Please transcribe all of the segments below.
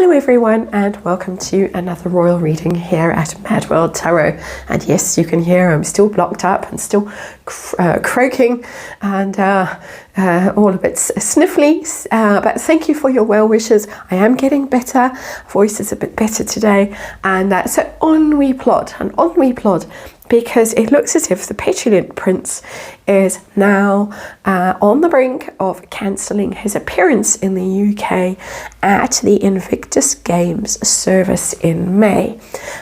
Hello everyone, and welcome to another royal reading here at MadWorldTarot. And yes, you can hear I'm still blocked up and still croaking and all a bit sniffly, but thank you for your well wishes. I am getting better, voice is a bit better today, and so on we plod, because it looks as if the petulant prince is now on the brink of cancelling his appearance in the UK at the Invictus Games service in May.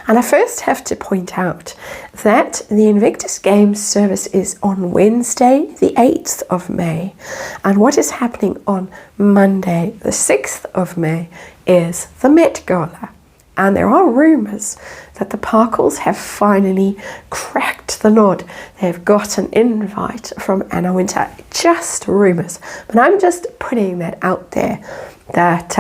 And I first have to point out that the Invictus Games service is on Wednesday, the 8th of May. And what is happening on Monday, the 6th of May, is the Met Gala. And there are rumours that the Parkles have finally cracked the nod. They've got an invite from Anna Wintour. Just rumours. But I'm just putting that out there, that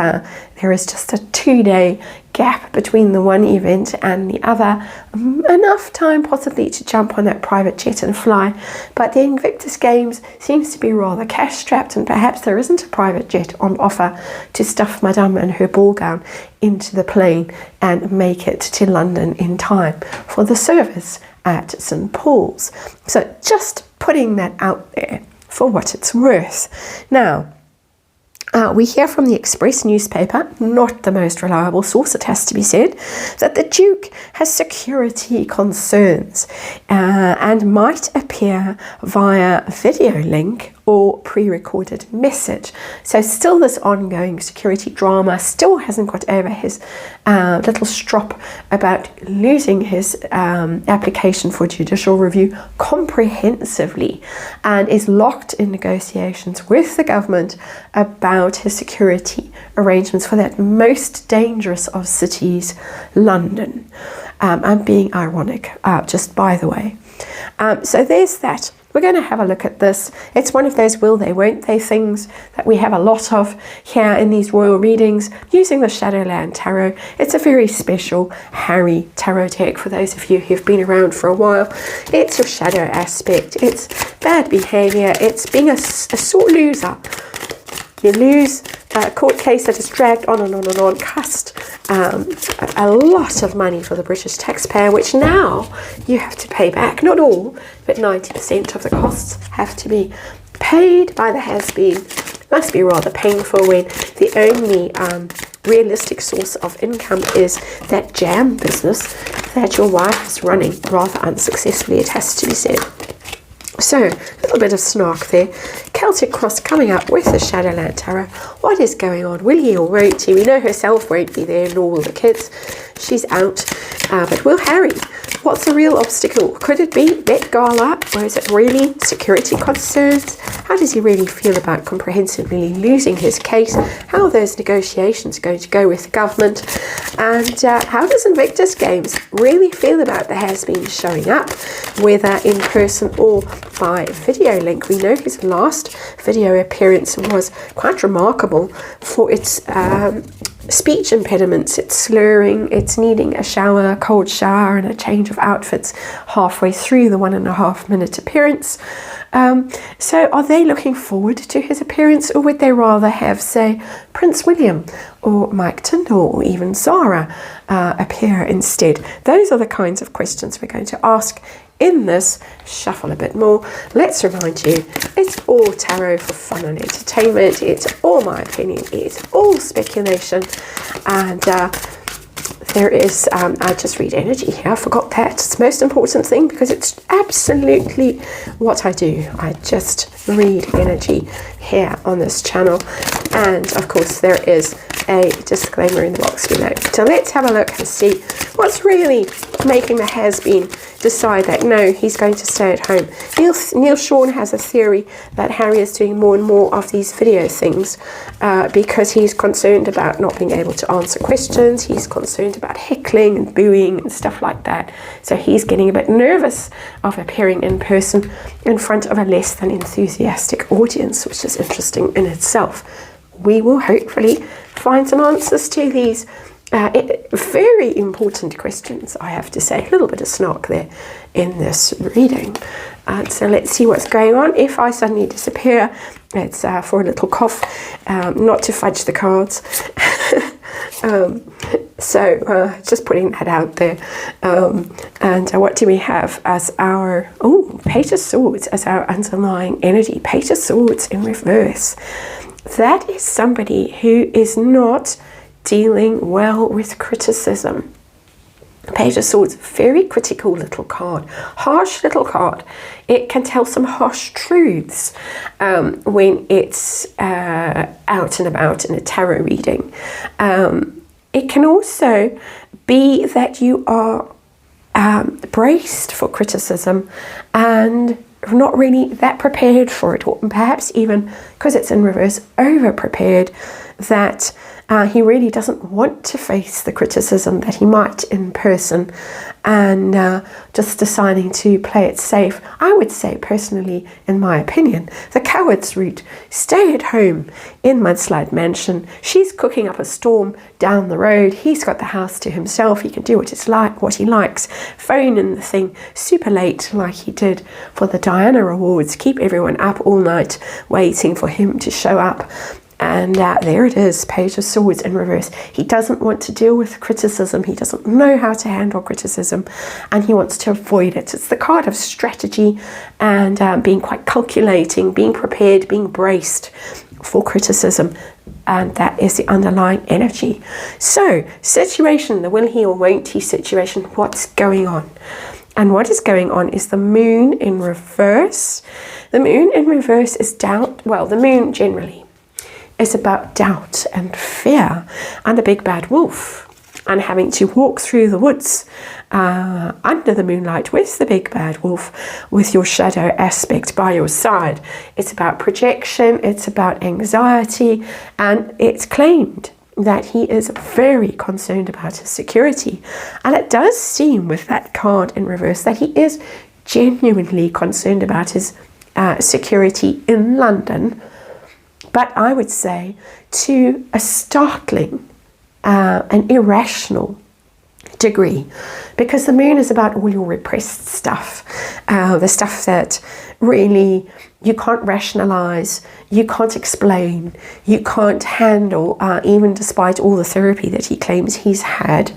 there is just a 2-day gap between the one event and the other. Enough time possibly to jump on that private jet and fly. But the Invictus Games seems to be rather cash-strapped, and perhaps there isn't a private jet on offer to stuff Madame and her ball gown into the plane and make it to London in time for the service at St. Paul's. So just putting that out there for what it's worth. Now, we hear from the Express newspaper, not the most reliable source, it has to be said, that the Duke has security concerns and might appear via video link or pre-recorded message. So still this ongoing security drama, still hasn't got over his little strop about losing his application for judicial review comprehensively, and is locked in negotiations with the government about his security arrangements for that most dangerous of cities, London. I'm being ironic, just by the way. So there's that. We're going to have a look at this. It's one of those will they, won't they things that we have a lot of here in these royal readings using the Shadowland Tarot. It's a very special Harry Tarot deck for those of you who've been around for a while. It's your shadow aspect. It's bad behavior. It's being a sore loser. You lose a court case that is dragged on and on and on, cost a lot of money for the British taxpayer, which now you have to pay back. Not all, but 90% of the costs have to be paid by the has-been. It must be rather painful when the only realistic source of income is that jam business that your wife is running rather unsuccessfully, it has to be said. So, a little bit of snark there. Celtic Cross coming up with the Shadowland Tarot. What is going on? Will he or won't he? We know herself won't be there, nor will the kids. She's out. But will Harry? What's the real obstacle? Could it be Met Gala? Or is it really security concerns? How does he really feel about comprehensively losing his case? How are those negotiations going to go with the government? And how does Invictus Games really feel about the has-been showing up, whether in person or by video link? We know his last video appearance was quite remarkable for its speech impediments. It's slurring, it's needing a shower, a cold shower and a change of outfits halfway through the 1.5 minute appearance. So are they looking forward to his appearance, or would they rather have, say, Prince William or Mike Tyndall or even Zara appear instead? Those are the kinds of questions we're going to ask in this shuffle a bit more. Let's remind you, it's all tarot for fun and entertainment. It's all my opinion. It's all speculation. And there is, I just read energy here. I forgot that. It's the most important thing because it's absolutely what I do. I just read energy here on this channel. And of course, there is a disclaimer in the box below. So let's have a look and see what's really making the has-been decide that no, he's going to stay at home. Neil Sean has a theory that Harry is doing more and more of these video things because he's concerned about not being able to answer questions. He's concerned about heckling and booing and stuff like that. So he's getting a bit nervous of appearing in person in front of a less than enthusiastic audience, which is interesting in itself. We will hopefully find some answers to these very important questions, I have to say. A little bit of snark there in this reading. So let's see what's going on. If I suddenly disappear, it's for a little cough, not to fudge the cards. So just putting that out there. And what do we have as our, Page of Swords as our underlying energy? Page of Swords in reverse. That is somebody who is not dealing well with criticism. Page of Swords, very critical little card, harsh little card. It can tell some harsh truths when it's out and about in a tarot reading. It can also be that you are braced for criticism and not really that prepared for it, or perhaps even, because it's in reverse, over prepared, that he really doesn't want to face the criticism that he might in person, and just deciding to play it safe. I would say, personally, in my opinion, the coward's route. Stay at home in Mudslide Mansion. She's cooking up a storm down the road. He's got the house to himself. He can do what he likes. Phone in the thing super late like he did for the Diana Awards. Keep everyone up all night waiting for him to show up. And there it is, Page of Swords in reverse. He doesn't want to deal with criticism. He doesn't know how to handle criticism, and he wants to avoid it. It's the card of strategy and being quite calculating, being prepared, being braced for criticism. And that is the underlying energy. So, situation, the will he or won't he situation, what's going on? And what is going on is the moon in reverse. The moon in reverse is doubt. Well, the moon generally is about doubt and fear and a big bad wolf, and having to walk through the woods under the moonlight with the big bad wolf, with your shadow aspect by your side. It's about projection, it's about anxiety, and it's claimed that he is very concerned about his security. And it does seem with that card in reverse that he is genuinely concerned about his security in London. But I would say to a startling, an irrational degree, because the moon is about all your repressed stuff, the stuff that really you can't rationalize, you can't explain, you can't handle, even despite all the therapy that he claims he's had.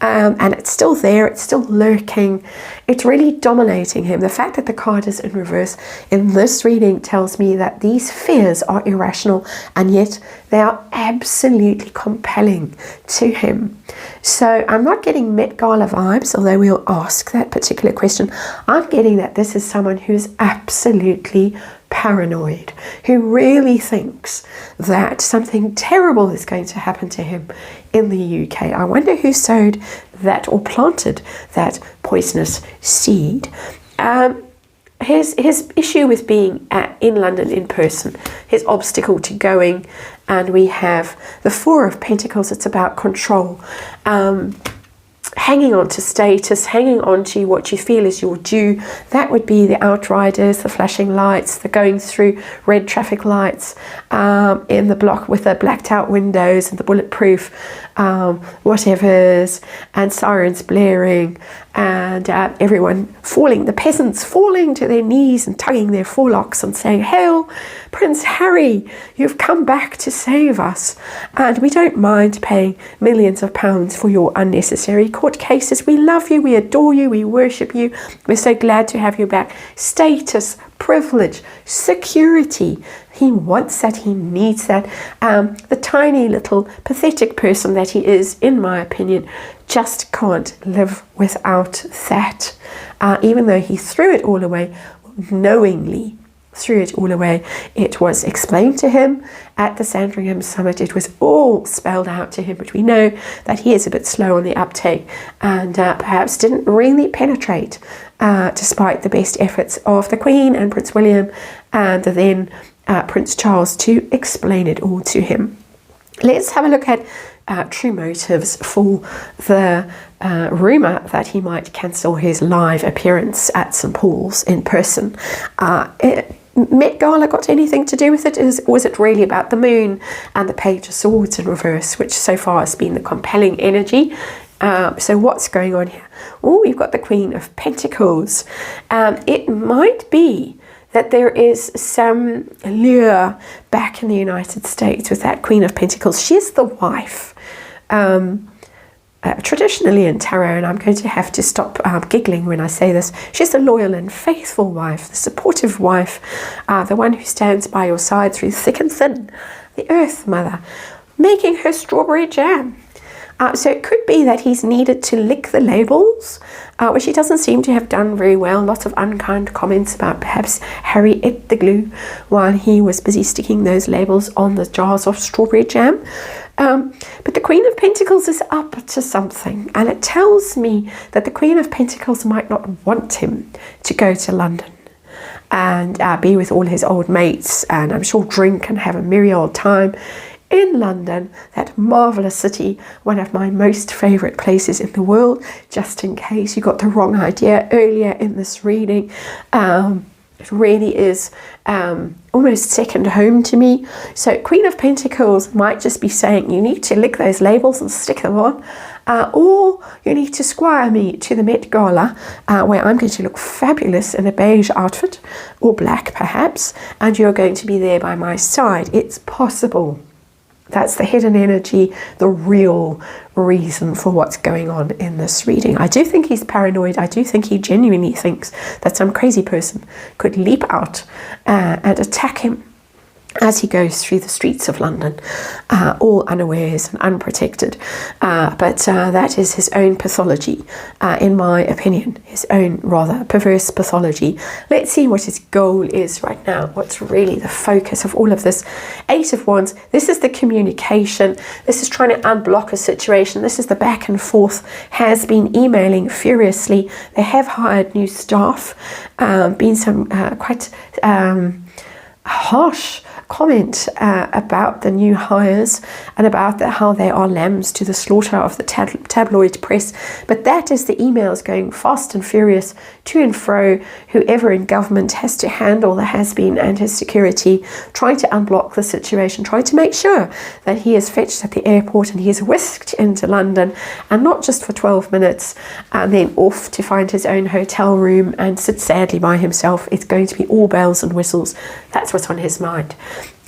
And it's still there, it's still lurking, it's really dominating him. The fact that the card is in reverse in this reading tells me that these fears are irrational, and yet they are absolutely compelling to him. So I'm not getting Met Gala vibes, although we'll ask that particular question. I'm getting that this is someone who's absolutely paranoid, who really thinks that something terrible is going to happen to him in the UK. I wonder who sowed that or planted that poisonous seed. His issue with being in London in person, his obstacle to going, and we have the Four of Pentacles. It's about control. Hanging on to status, hanging on to what you feel is your due. That would be the outriders, the flashing lights, the going through red traffic lights in the block with the blacked out windows and the bulletproof whatevers, and sirens blaring, and everyone falling, the peasants falling to their knees and tugging their forelocks and saying, "Hail, Prince Harry, you've come back to save us, and we don't mind paying millions of pounds for your unnecessary court cases. We love you, we adore you, we worship you, we're so glad to have you back." Status, privilege, security. He wants that, he needs that. The tiny little pathetic person that he is, in my opinion, just can't live without that. Even though he threw it all away, knowingly threw it all away. It was explained to him at the Sandringham Summit. It was all spelled out to him, but we know that he is a bit slow on the uptake and perhaps didn't really penetrate despite the best efforts of the Queen and Prince William and then Prince Charles to explain it all to him. Let's have a look at true motives for the rumour that he might cancel his live appearance at St Paul's in person. Met Gala got anything to do with it? Was it really about the moon and the Page of Swords in reverse, which so far has been the compelling energy? So what's going on here? Oh, we've got the Queen of Pentacles. It might be that there is some allure back in the United States with that Queen of Pentacles. She's the wife Traditionally in tarot, and I'm going to have to stop giggling when I say this, she's the loyal and faithful wife, the supportive wife, the one who stands by your side through thick and thin, the Earth Mother, making her strawberry jam. So it could be that he's needed to lick the labels, which he doesn't seem to have done very well. Lots of unkind comments about perhaps Harry ate the glue while he was busy sticking those labels on the jars of strawberry jam. But the Queen of Pentacles is up to something, and it tells me that the Queen of Pentacles might not want him to go to London and be with all his old mates, and I'm sure drink and have a merry old time in London, that marvellous city, one of my most favourite places in the world, just in case you got the wrong idea earlier in this reading. It really is almost second home to me. So Queen of Pentacles might just be saying, you need to lick those labels and stick them on, or you need to squire me to the Met Gala, where I'm going to look fabulous in a beige outfit, or black perhaps, and you're going to be there by my side. It's possible. That's the hidden energy, the real reason for what's going on in this reading. I do think he's paranoid. I do think he genuinely thinks that some crazy person could leap out and attack him as he goes through the streets of London, all unawares and unprotected. But that is his own pathology, in my opinion, his own rather perverse pathology. Let's see what his goal is right now. What's really the focus of all of this? Eight of Wands. This is the communication. This is trying to unblock a situation. This is the back and forth. Has been emailing furiously. They have hired new staff. Been some quite harsh comment about the new hires and about how they are lambs to the slaughter of the tabloid press. But that is the emails going fast and furious to and fro. Whoever in government has to handle the has-been and his security, trying to unblock the situation, trying to make sure that he is fetched at the airport and he is whisked into London, and not just for 12 minutes and then off to find his own hotel room and sit sadly by himself. It's going to be all bells and whistles. That's what's on his mind.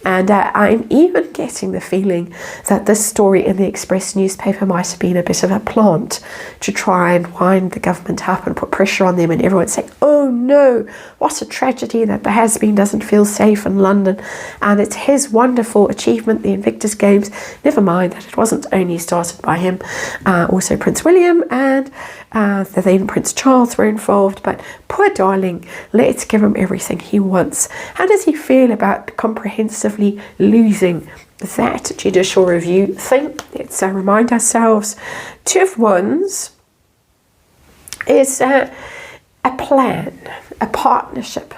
And I'm even getting the feeling that this story in the Express newspaper might have been a bit of a plant to try and wind the government up and put pressure on them, and everyone's saying, oh no, what a tragedy that the has-been doesn't feel safe in London, and it's his wonderful achievement, the Invictus Games. Never mind that it wasn't only started by him, also Prince William and the then Prince Charles were involved, but poor darling, let's give him everything he wants. How does he feel about comprehensively losing that judicial review thing? Let's remind ourselves. Two of Wands is a plan, a partnership.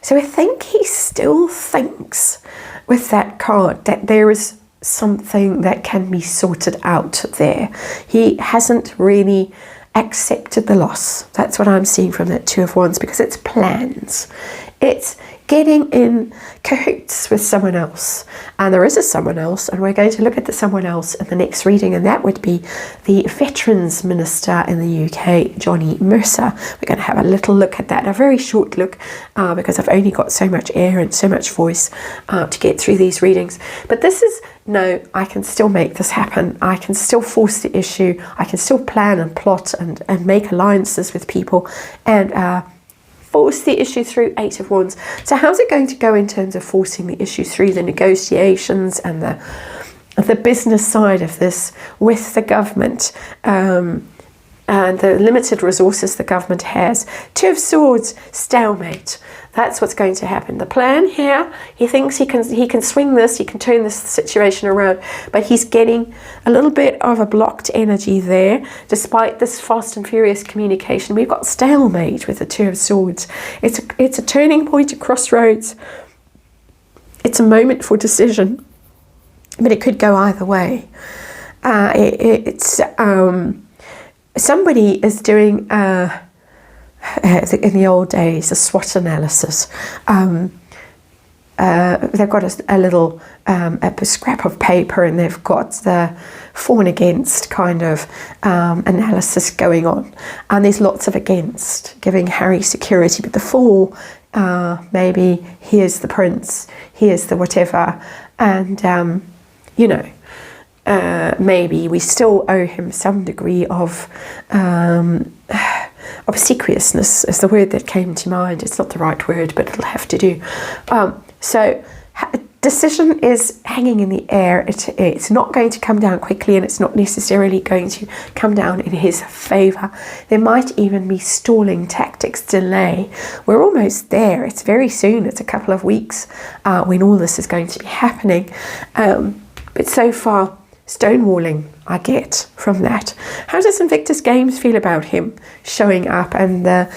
So I think he still thinks with that card that there is something that can be sorted out there. He hasn't really accepted the loss. That's what I'm seeing from that Two of Wands, because it's plans. It's getting in cahoots with someone else, and there is a someone else, and we're going to look at the someone else in the next reading, and that would be the Veterans Minister in the UK, Johnny Mercer. We're going to have a little look at that, a very short look, because I've only got so much air and so much voice to get through these readings. But this is, no, I can still make this happen. I can still force the issue. I can still plan and plot and make alliances with people and force the issue through. Eight of Wands. So how's it going to go in terms of forcing the issue through, the negotiations and the business side of this with the government and the limited resources the government has? Two of Swords, stalemate. That's what's going to happen. The plan here, he thinks he can swing this, he can turn this situation around, but he's getting a little bit of a blocked energy there, despite this fast and furious communication. We've got stalemate with the Two of Swords. It's a turning point, a crossroads. It's a moment for decision, but it could go either way. Somebody is doing in the old days a SWOT analysis. They've got a little a scrap of paper, and they've got the for and against kind of analysis going on, and there's lots of against, giving Harry security, but the for, maybe here's the prince, here's the whatever, and maybe we still owe him some degree of obsequiousness is the word that came to mind. It's not the right word, but it'll have to do. So decision is hanging in the air. It's not going to come down quickly, and it's not necessarily going to come down in his favor. There might even be stalling tactics, delay. We're almost there. It's very soon. It's a couple of weeks when all this is going to be happening. But so far, stonewalling I get from that. How does Invictus Games feel about him showing up, and the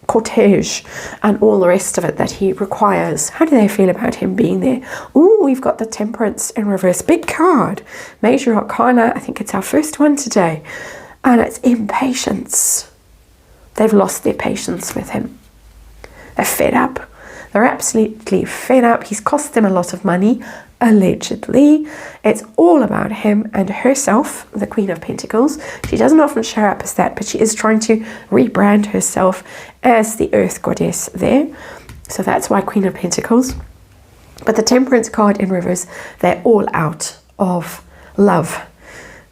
cortege and all the rest of it that he requires? How do they feel about him being there? Oh, we've got the Temperance in reverse. Big card. Major Arcana. I think it's our first one today. And it's impatience. They've lost their patience with him. They're fed up. They're absolutely fed up. He's cost them a lot of money, allegedly. It's all about him and herself, the Queen of Pentacles. She doesn't often show up as that, but she is trying to rebrand herself as the Earth Goddess there. So that's why Queen of Pentacles. But the Temperance card in reverse, they're all out of love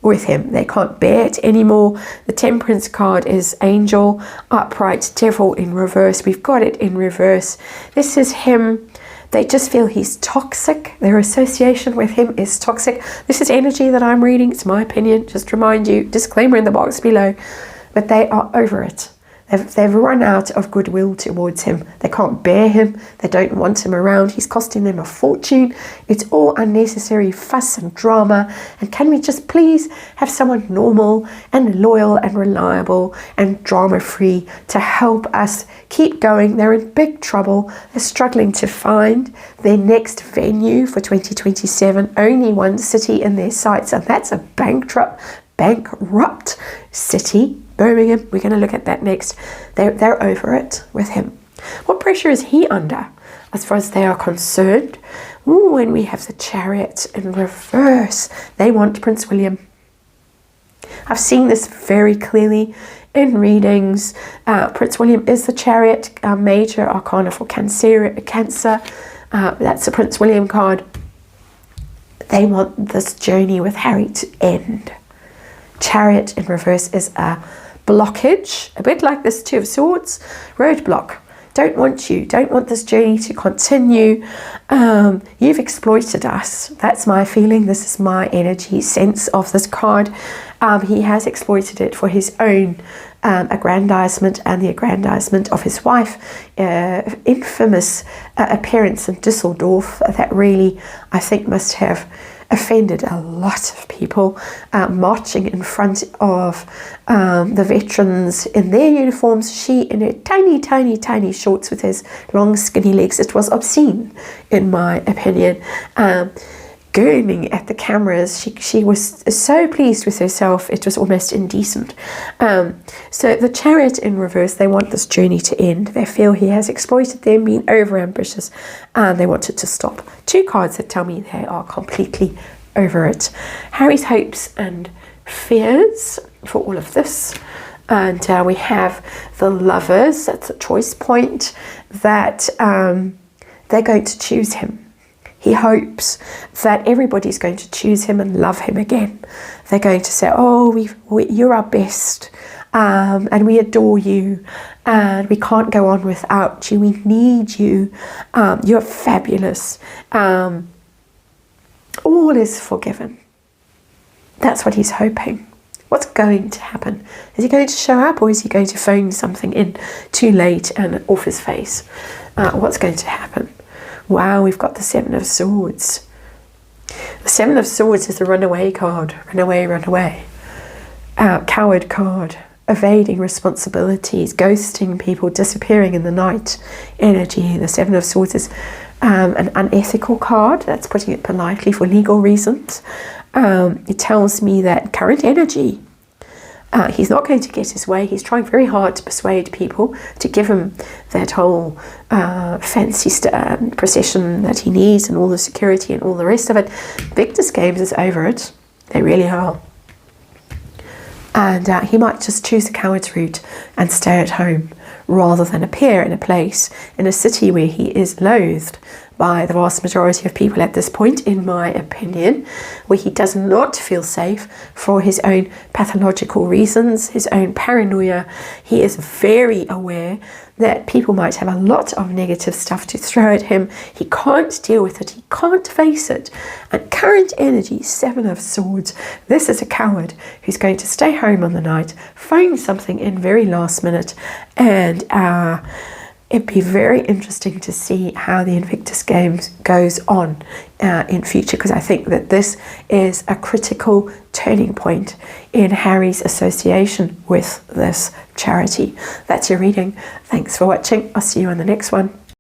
with him. They can't bear it anymore. The Temperance card is Angel, Upright, Devil in reverse. We've got it in reverse. This is him. They just feel he's toxic. Their association with him is toxic. This is energy that I'm reading. It's my opinion. Just remind you, disclaimer in the box below. But they are over it. They've run out of goodwill towards him. They can't bear him. They don't want him around. He's costing them a fortune. It's all unnecessary fuss and drama. And can we just please have someone normal and loyal and reliable and drama-free to help us keep going? They're in big trouble. They're struggling to find their next venue for 2027. Only one city in their sights, and that's a bankrupt city, Birmingham. We're going to look at that next. They're over it with him. What pressure is he under as far as they are concerned? Ooh, when we have the Chariot in reverse, they want Prince William. I've seen this very clearly in readings. Prince William is the Chariot, major arcana for Cancer. That's the Prince William card. They want this journey with Harry to end. Chariot in reverse is a blockage, a bit like this Two of Swords, roadblock. Don't want this journey to continue. You've exploited us. That's my feeling. This is my energy sense of this card. He has exploited it for his own aggrandizement and the aggrandizement of his wife. Infamous appearance in Düsseldorf that really, I think, must have offended a lot of people, marching in front of the veterans in their uniforms, she in her tiny shorts with his long skinny legs. It was obscene, in my opinion. Gurning at the cameras. She was so pleased with herself, it was almost indecent. So the Chariot in reverse, they want this journey to end. They feel he has exploited them, been over ambitious, and they want it to stop. Two cards that tell me they are completely over it. Harry's hopes and fears for all of this. And we have the Lovers. That's a choice point that they're going to choose him. He hopes that everybody's going to choose him and love him again. They're going to say, oh, you're our best, and we adore you, and we can't go on without you. We need you. You're fabulous. All is forgiven. That's what he's hoping. What's going to happen? Is he going to show up, or is he going to phone something in too late and off his face? What's going to happen? Wow, we've got the Seven of Swords. The Seven of Swords is the runaway card. Runaway. Coward card. Evading responsibilities, ghosting people, disappearing in the night energy. The Seven of Swords is an unethical card. That's putting it politely, for legal reasons. It tells me that current energy, he's not going to get his way. He's trying very hard to persuade people to give him that whole fancy procession that he needs, and all the security and all the rest of it. Invictus Games is over it. They really are. And he might just choose the coward's route and stay at home, rather than appear in a place, in a city where he is loathed by the vast majority of people at this point, in my opinion, where he does not feel safe for his own pathological reasons, his own paranoia. He is very aware that people might have a lot of negative stuff to throw at him. He can't deal with it. He can't face it. And current energy, 7 of Swords. This is a coward who's going to stay home on the night, phone something in very last minute, and it'd be very interesting to see how the Invictus Games goes on in future, because I think that this is a critical turning point in Harry's association with this charity. That's your reading. Thanks for watching. I'll see you on the next one.